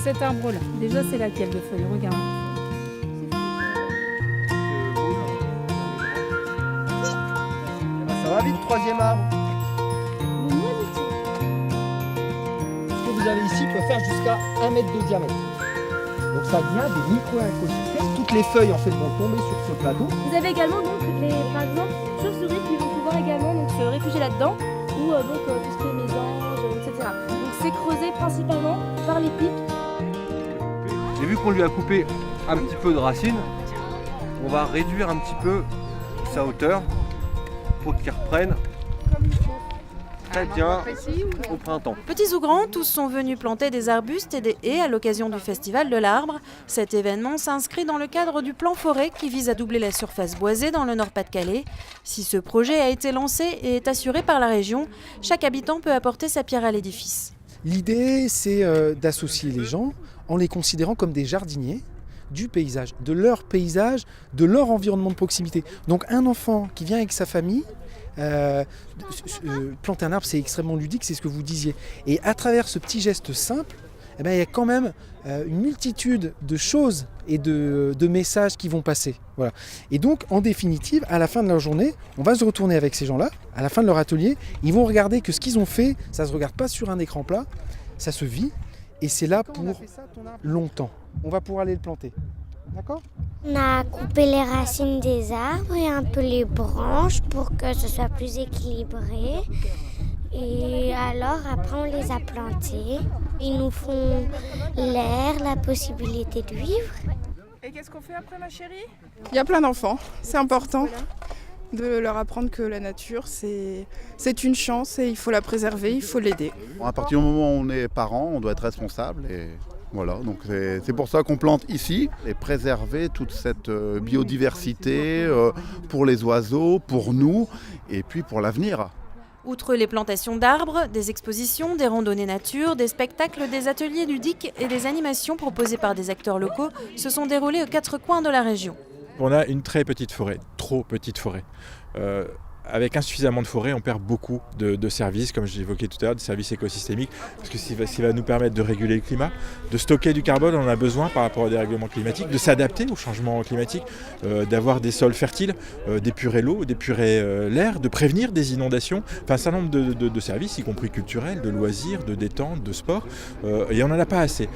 cet arbre-là. Déjà, c'est laquelle de feuille? Regarde. Ça va vite, troisième arbre. Ce que vous avez ici peut faire jusqu'à 1 mètre de diamètre. Donc ça devient des micro-écosystèmes. Toutes les feuilles en fait vont tomber sur ce plateau. Vous avez également donc par exemple chauves-souris qui vont pouvoir également donc, se réfugier là-dedans ou tout ce qui est mésanges, etc. Donc c'est creusé principalement par les pics. Et vu qu'on lui a coupé un petit peu de racines, on va réduire un petit peu sa hauteur pour qu'il reprenne très bien au printemps. Petits ou grands, tous sont venus planter des arbustes et des haies à l'occasion du Festival de l'Arbre. Cet événement s'inscrit dans le cadre du plan forêt qui vise à doubler la surface boisée dans le Nord-Pas-de-Calais. Si ce projet a été lancé et est assuré par la région, chaque habitant peut apporter sa pierre à l'édifice. L'idée, c'est d'associer les gens en les considérant comme des jardiniers du paysage, de leur paysage, de leur environnement de proximité. Donc un enfant qui vient avec sa famille, planter un arbre, c'est extrêmement ludique, c'est ce que vous disiez. Et à travers ce petit geste simple, eh bien, il y a quand même une multitude de choses et de messages qui vont passer. Voilà. Et donc, en définitive, à la fin de leur journée, on va se retourner avec ces gens-là, à la fin de leur atelier, ils vont regarder que ce qu'ils ont fait, ça ne se regarde pas sur un écran plat, ça se vit, et c'est là pour longtemps. On va pouvoir aller le planter. D'accord ? On a coupé les racines des arbres et un peu les branches pour que ce soit plus équilibré. Et alors après on les a plantés. Ils nous font l'air, la possibilité de vivre. Et qu'est-ce qu'on fait après, ma chérie? Il y a plein d'enfants, c'est important de leur apprendre que la nature c'est une chance et il faut la préserver, il faut l'aider. À partir du moment où on est parent, on doit être responsable et voilà, donc c'est pour ça qu'on plante ici et préserver toute cette biodiversité pour les oiseaux, pour nous et puis pour l'avenir. Outre les plantations d'arbres, des expositions, des randonnées nature, des spectacles, des ateliers ludiques et des animations proposées par des acteurs locaux se sont déroulés aux 4 coins de la région. On a une très petite forêt, trop petite forêt. Avec insuffisamment de forêt, on perd beaucoup de services, comme je l'évoquais tout à l'heure, de services écosystémiques, parce que ce qui va nous permettre de réguler le climat, de stocker du carbone, on en a besoin par rapport au dérèglement climatique, de s'adapter au changement climatique, d'avoir des sols fertiles, d'épurer l'eau, d'épurer l'air, de prévenir des inondations, enfin un certain nombre de services, y compris culturels, de loisirs, de détente, de sport, et on n'en a pas assez.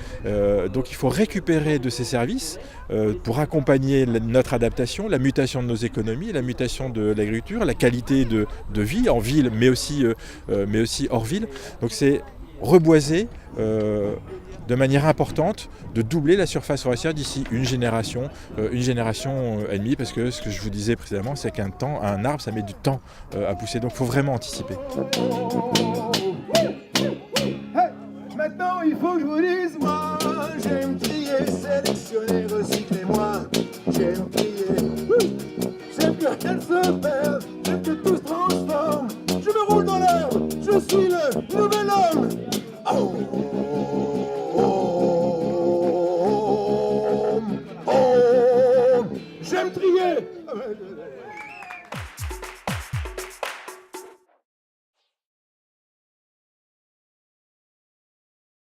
Donc il faut récupérer de ces services pour accompagner notre adaptation, la mutation de nos économies, la mutation de l'agriculture, la qualité de vie en ville, mais aussi hors ville. Donc c'est reboiser de manière importante, de doubler la surface forestière d'ici une génération et demie, parce que ce que je vous disais précédemment, c'est qu'un arbre, ça met du temps à pousser, donc il faut vraiment anticiper.